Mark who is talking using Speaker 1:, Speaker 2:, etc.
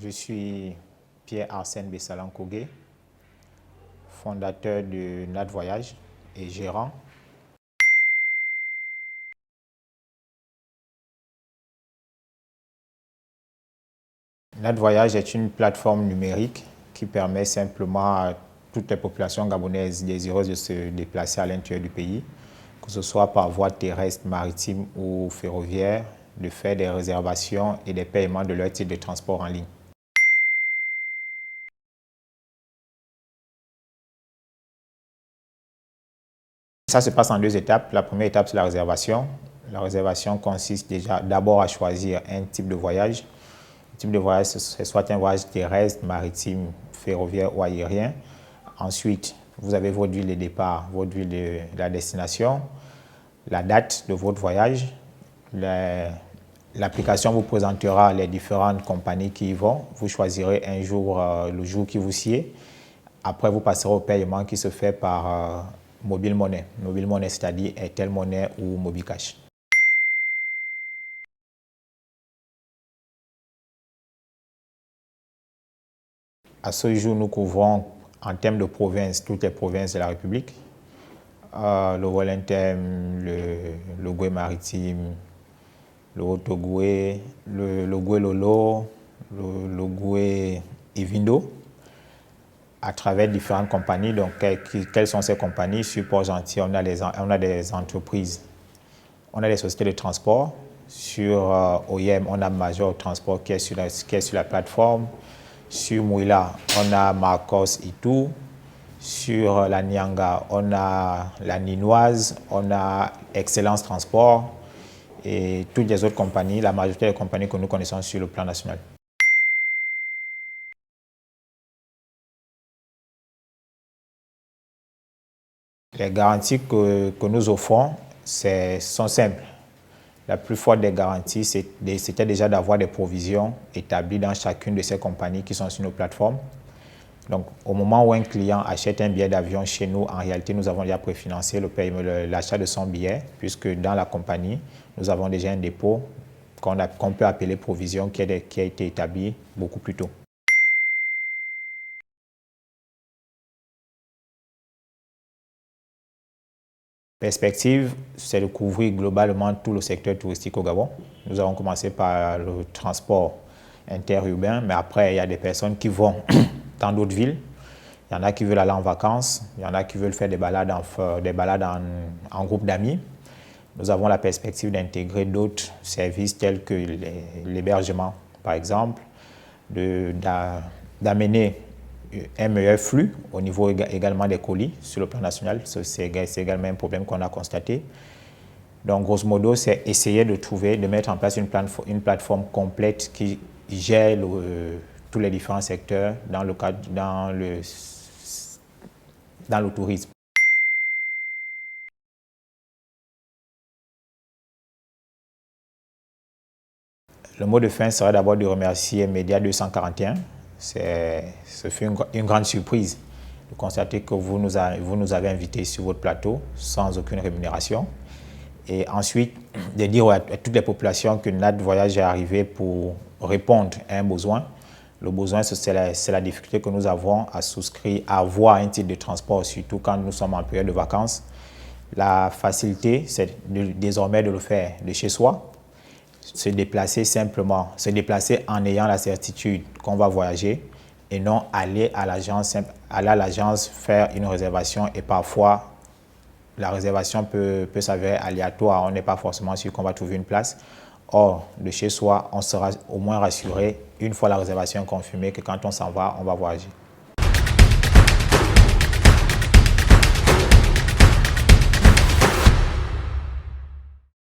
Speaker 1: Je suis Pierre-Arsène Bessalan-Kogué, fondateur de NAT Voyage et gérant. NAT Voyage est une plateforme numérique qui permet simplement à toutes les populations gabonaises désireuses de se déplacer à l'intérieur du pays, que ce soit par voie terrestre, maritime ou ferroviaire, de faire des réservations et des paiements de leur titre de transport en ligne. Ça se passe en deux étapes. La première étape, c'est la réservation. La réservation consiste déjà d'abord à choisir un type de voyage. Le type de voyage, c'est soit un voyage terrestre, maritime, ferroviaire ou aérien. Ensuite, vous avez votre ville de départ, votre ville de la destination, la date de votre voyage. L'application vous présentera les différentes compagnies qui y vont. Vous choisirez un jour, le jour qui vous sied. Après, vous passerez au paiement qui se fait par mobile money. Mobile money, c'est-à-dire Airtel Money ou Mobicash. À ce jour, nous couvrons en termes de provinces, toutes les provinces de la République. Le Wellington, le Goué maritime, le Haut-Ogoué, le Goué Lolo, le Goué Ivindo, à travers différentes compagnies. Donc, quelles sont ces compagnies? Sur Port-Gentil, on a des entreprises, on a des sociétés de transport. Sur OIM, on a Major Transport qui est sur la plateforme. Sur Mouila, on a Marcos Itu. Sur la Nyanga, on a la Ninoise, on a Excellence Transport et toutes les autres compagnies, la majorité des compagnies que nous connaissons sur le plan national. Les garanties que nous offrons sont simples. La plus forte des garanties, c'était déjà d'avoir des provisions établies dans chacune de ces compagnies qui sont sur nos plateformes. Donc, au moment où un client achète un billet d'avion chez nous, en réalité, nous avons déjà préfinancé l'achat de son billet, puisque dans la compagnie, nous avons déjà un dépôt qu'on peut appeler provision qui a été établi beaucoup plus tôt. Perspective, c'est de couvrir globalement tout le secteur touristique au Gabon. Nous avons commencé par le transport interurbain, mais après, il y a des personnes qui vont dans d'autres villes. Il y en a qui veulent aller en vacances, il y en a qui veulent faire des balades en groupe d'amis. Nous avons la perspective d'intégrer d'autres services tels que l'hébergement, par exemple, d'amener un meilleur flux au niveau également des colis sur le plan national. C'est également un problème qu'on a constaté. Donc, grosso modo, c'est essayer de mettre en place une plateforme complète qui gère tous les différents secteurs dans le tourisme. Le mot de fin serait d'abord de remercier Média 241. Ce fut une grande surprise de constater que vous nous avez invités sur votre plateau sans aucune rémunération. Et ensuite, de dire à toutes les populations que NAT Voyage est arrivé pour répondre à un besoin. Le besoin, c'est la difficulté que nous avons à souscrire, à avoir un titre de transport, surtout quand nous sommes en période de vacances. La facilité, c'est désormais de le faire de chez soi, se déplacer simplement, se déplacer en ayant la certitude qu'on va voyager et non aller à l'agence faire une réservation et parfois la réservation peut s'avérer aléatoire, on n'est pas forcément sûr qu'on va trouver une place. Or, de chez soi, on sera au moins rassuré une fois la réservation confirmée que quand on s'en va, on va voyager.